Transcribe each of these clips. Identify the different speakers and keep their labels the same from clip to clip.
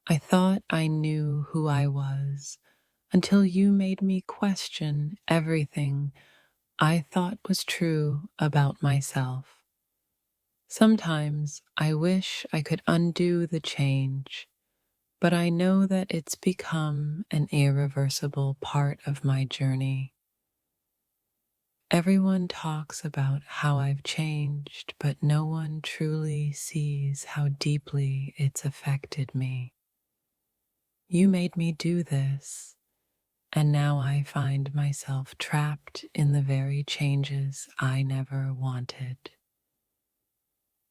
Speaker 1: I thought I knew who I was until you made me question everything I thought was true about myself. Sometimes I wish I could undo the change, but I know that it's become an irreversible part of my journey. Everyone talks about how I've changed, but no one truly sees how deeply it's affected me. You made me do this, and now I find myself trapped in the very changes I never wanted.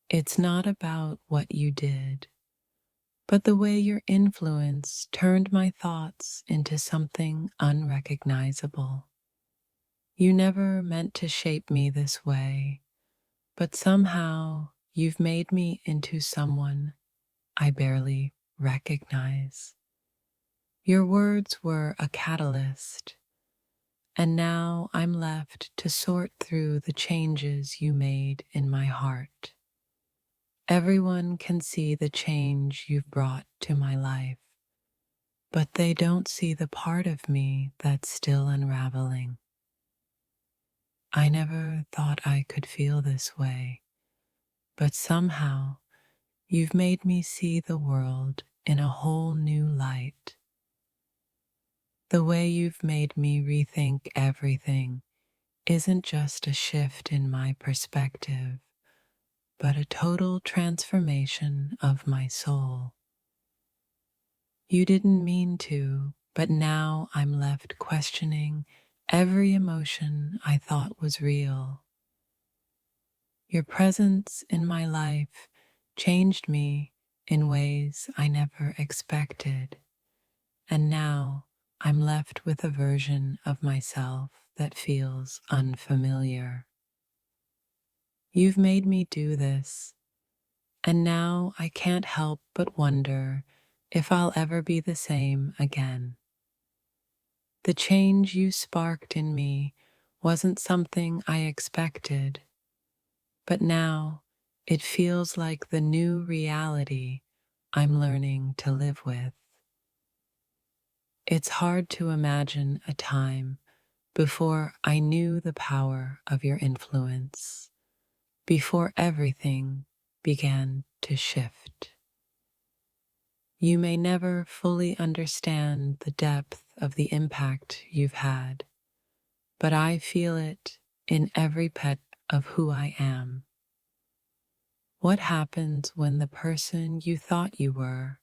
Speaker 1: It's not about what you did, but the way your influence turned my thoughts into something unrecognizable. You never meant to shape me this way, but somehow you've made me into someone I barely recognize. Your words were a catalyst, and now I'm left to sort through the changes you made in my heart. Everyone can see the change you've brought to my life, but they don't see the part of me that's still unraveling. I never thought I could feel this way, but somehow you've made me see the world in a whole new light. The way you've made me rethink everything isn't just a shift in my perspective, but a total transformation of my soul. You didn't mean to, but now I'm left questioning every emotion I thought was real. Your presence in my life changed me in ways I never expected, and now I'm left with a version of myself that feels unfamiliar. You've made me do this, and now I can't help but wonder if I'll ever be the same again. The change you sparked in me wasn't something I expected, but now it feels like the new reality I'm learning to live with. It's hard to imagine a time before I knew the power of your influence, before everything began to shift. You may never fully understand the depth of the impact you've had, but I feel it in every pet of who I am. What happens when the person you thought you were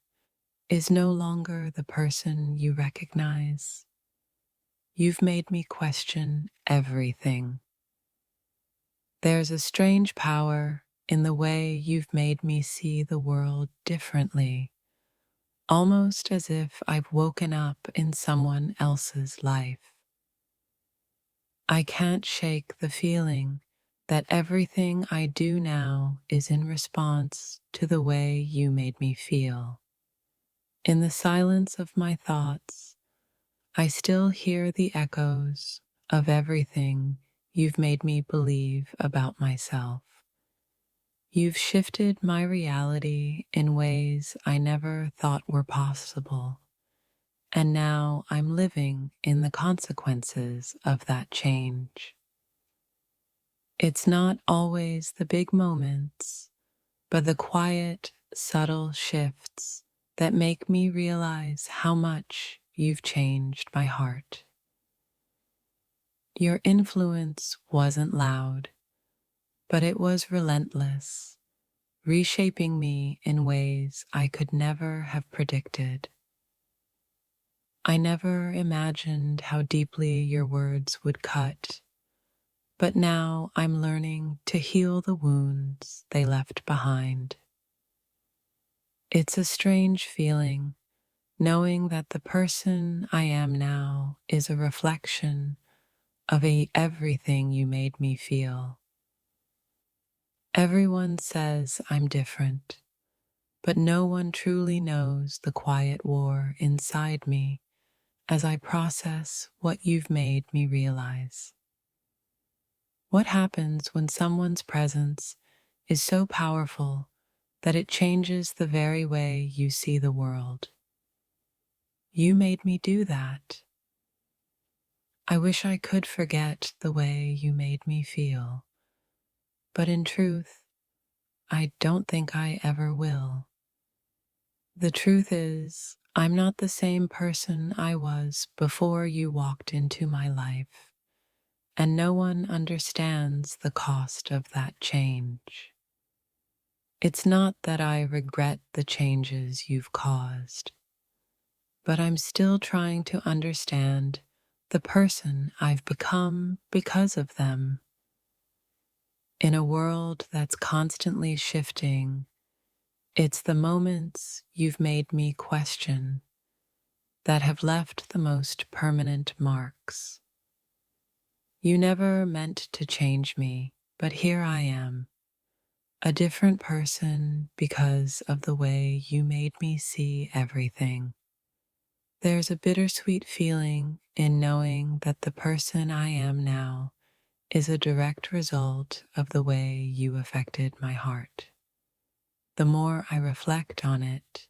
Speaker 1: is no longer the person you recognize? You've made me question everything. There's a strange power in the way you've made me see the world differently, almost as if I've woken up in someone else's life. I can't shake the feeling that everything I do now is in response to the way you made me feel. In the silence of my thoughts, I still hear the echoes of everything you've made me believe about myself. You've shifted my reality in ways I never thought were possible, and now I'm living in the consequences of that change. It's not always the big moments, but the quiet, subtle shifts that make me realize how much you've changed my heart. Your influence wasn't loud, but it was relentless, reshaping me in ways I could never have predicted. I never imagined how deeply your words would cut, but now I'm learning to heal the wounds they left behind. It's a strange feeling, knowing that the person I am now is a reflection of everything you made me feel. Everyone says I'm different, but no one truly knows the quiet war inside me as I process what you've made me realize. What happens when someone's presence is so powerful that it changes the very way you see the world? You made me do that. I wish I could forget the way you made me feel, but in truth, I don't think I ever will. The truth is, I'm not the same person I was before you walked into my life, and no one understands the cost of that change. It's not that I regret the changes you've caused, but I'm still trying to understand the person I've become because of them. In a world that's constantly shifting, it's the moments you've made me question that have left the most permanent marks. You never meant to change me, but here I am, a different person because of the way you made me see everything. There's a bittersweet feeling in knowing that the person I am now is a direct result of the way you affected my heart. The more I reflect on it,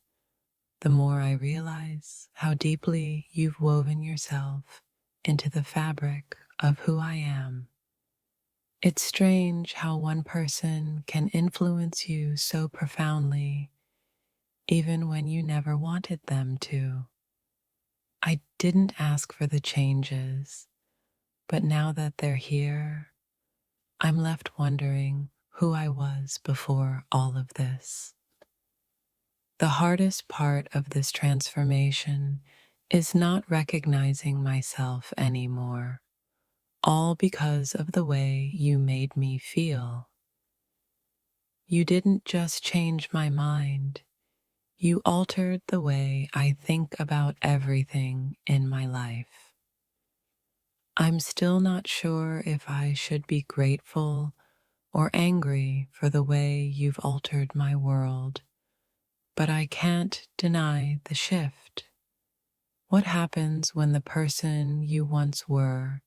Speaker 1: the more I realize how deeply you've woven yourself into the fabric of who I am. It's strange how one person can influence you so profoundly, even when you never wanted them to. I didn't ask for the changes, but now that they're here, I'm left wondering who I was before all of this. The hardest part of this transformation is not recognizing myself anymore, all because of the way you made me feel. You didn't just change my mind, you altered the way I think about everything in my life. I'm still not sure if I should be grateful or angry for the way you've altered my world, but I can't deny the shift. What happens when the person you once were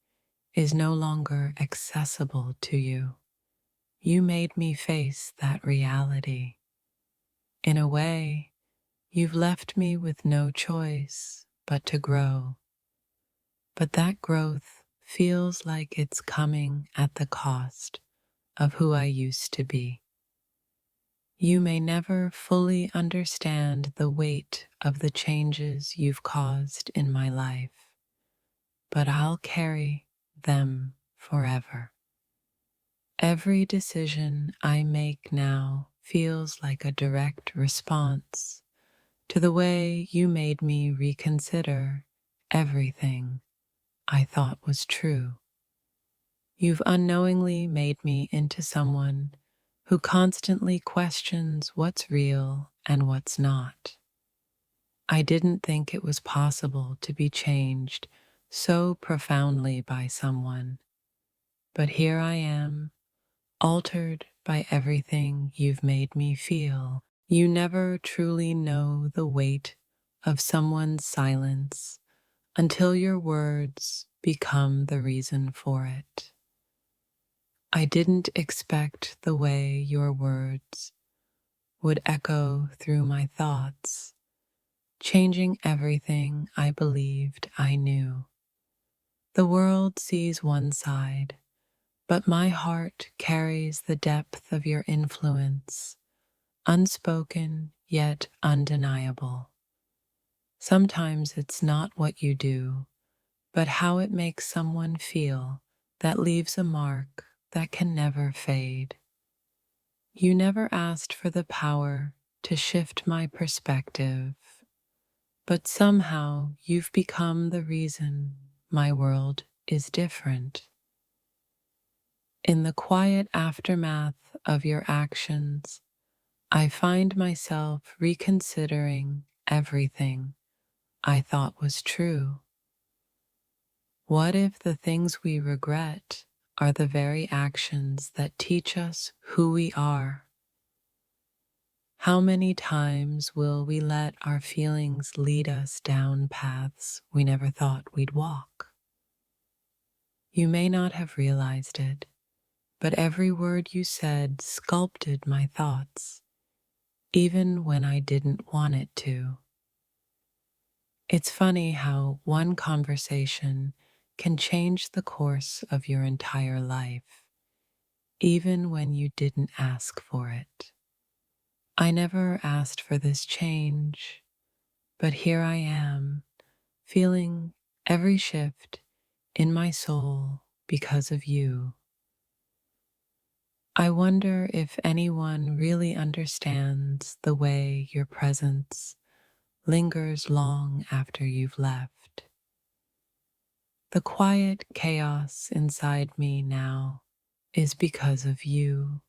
Speaker 1: is no longer accessible to you? You made me face that reality. In a way, you've left me with no choice but to grow. But that growth feels like it's coming at the cost of who I used to be. You may never fully understand the weight of the changes you've caused in my life, but I'll carry them forever. Every decision I make now feels like a direct response to the way you made me reconsider everything I thought was true. You've unknowingly made me into someone who constantly questions what's real and what's not. I didn't think it was possible to be changed so profoundly by someone, but here I am, altered by everything you've made me feel. You never truly know the weight of someone's silence until your words become the reason for it. I didn't expect the way your words would echo through my thoughts, changing everything I believed I knew. The world sees one side, but my heart carries the depth of your influence, unspoken yet undeniable. Sometimes it's not what you do, but how it makes someone feel that leaves a mark that can never fade. You never asked for the power to shift my perspective, but somehow you've become the reason my world is different. In the quiet aftermath of your actions, I find myself reconsidering everything I thought was true. What if the things we regret are the very actions that teach us who we are? How many times will we let our feelings lead us down paths we never thought we'd walk? You may not have realized it, but every word you said sculpted my thoughts, even when I didn't want it to. It's funny how one conversation can change the course of your entire life, even when you didn't ask for it. I never asked for this change, but here I am, feeling every shift in my soul because of you. I wonder if anyone really understands the way your presence lingers long after you've left. The quiet chaos inside me now is because of you.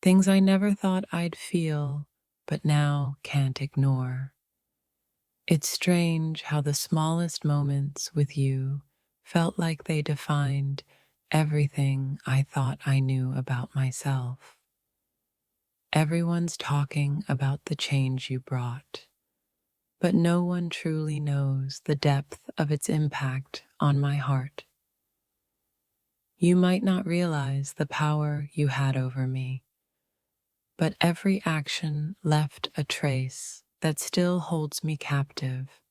Speaker 1: Things I never thought I'd feel, but now can't ignore. It's strange how the smallest moments with you felt like they defined everything I thought I knew about myself. Everyone's talking about the change you brought, but no one truly knows the depth of its impact on my heart. You might not realize the power you had over me, but every action left a trace that still holds me captive.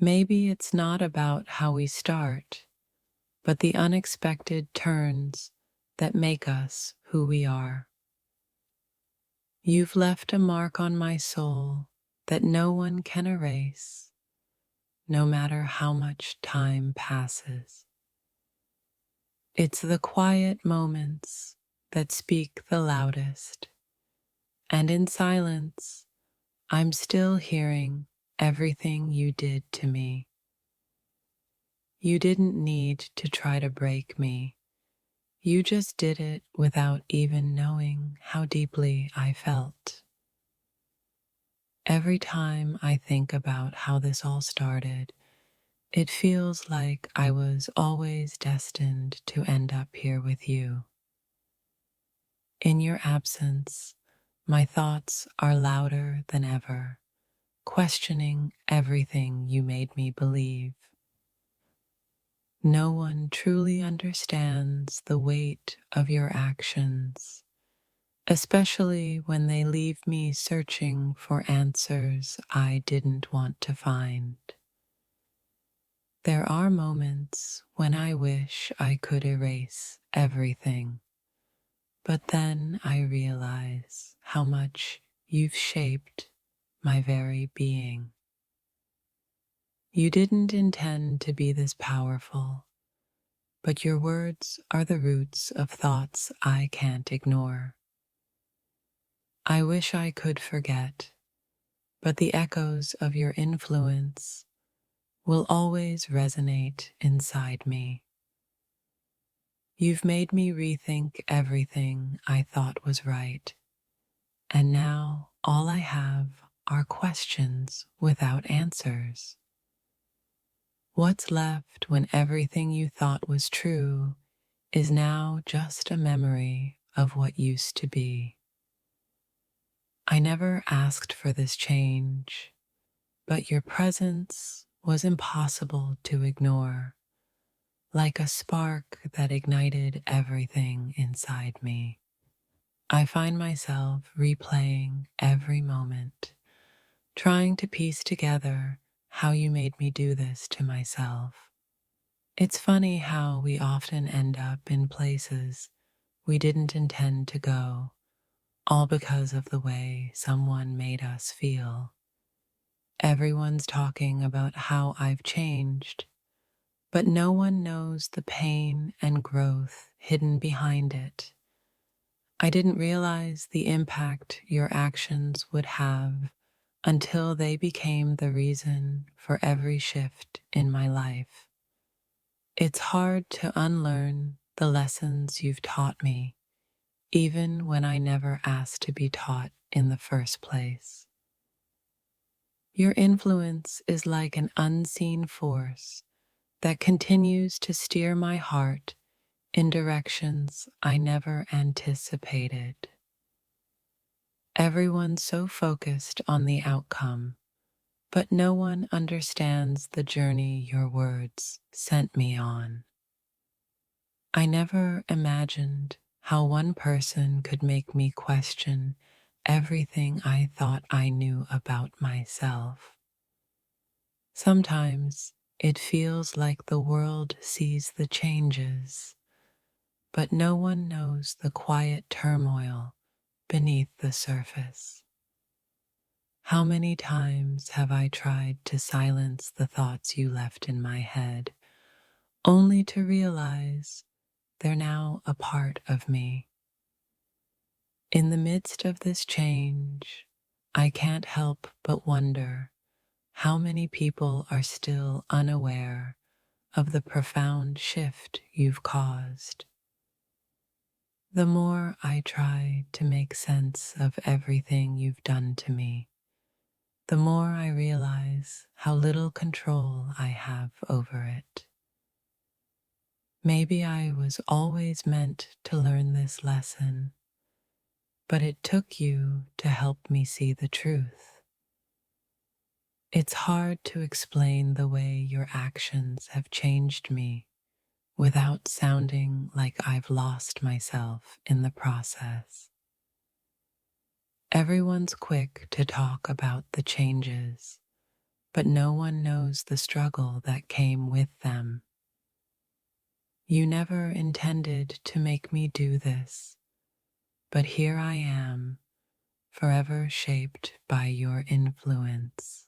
Speaker 1: Maybe it's not about how we start, but the unexpected turns that make us who we are. You've left a mark on my soul that no one can erase, no matter how much time passes. It's the quiet moments that speak the loudest, and in silence, I'm still hearing everything you did to me. You didn't need to try to break me. You just did it without even knowing how deeply I felt. Every time I think about how this all started, it feels like I was always destined to end up here with you. In your absence, my thoughts are louder than ever, questioning everything you made me believe. No one truly understands the weight of your actions, especially when they leave me searching for answers I didn't want to find. There are moments when I wish I could erase everything, but then I realize how much you've shaped my very being. You didn't intend to be this powerful, but your words are the roots of thoughts I can't ignore. I wish I could forget, but the echoes of your influence will always resonate inside me. You've made me rethink everything I thought was right, and now all I have are questions without answers. What's left when everything you thought was true is now just a memory of what used to be? I never asked for this change, but your presence was impossible to ignore, like a spark that ignited everything inside me. I find myself replaying every moment, trying to piece together how you made me do this to myself. It's funny how we often end up in places we didn't intend to go, all because of the way someone made us feel. Everyone's talking about how I've changed, but no one knows the pain and growth hidden behind it. I didn't realize the impact your actions would have until they became the reason for every shift in my life. It's hard to unlearn the lessons you've taught me, even when I never asked to be taught in the first place. Your influence is like an unseen force that continues to steer my heart in directions I never anticipated. Everyone's so focused on the outcome, but no one understands the journey your words sent me on. I never imagined how one person could make me question everything I thought I knew about myself. Sometimes it feels like the world sees the changes, but no one knows the quiet turmoil beneath the surface. How many times have I tried to silence the thoughts you left in my head, only to realize they're now a part of me? In the midst of this change, I can't help but wonder how many people are still unaware of the profound shift you've caused. The more I try to make sense of everything you've done to me, the more I realize how little control I have over it. Maybe I was always meant to learn this lesson, but it took you to help me see the truth. It's hard to explain the way your actions have changed me without sounding like I've lost myself in the process. Everyone's quick to talk about the changes, but no one knows the struggle that came with them. You never intended to make me do this, but here I am, forever shaped by your influence.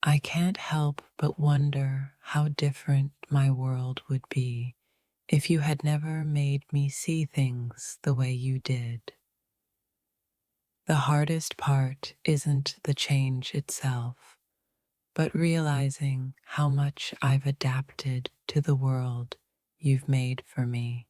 Speaker 1: I can't help but wonder how different my world would be if you had never made me see things the way you did. The hardest part isn't the change itself, but realizing how much I've adapted to the world you've made for me.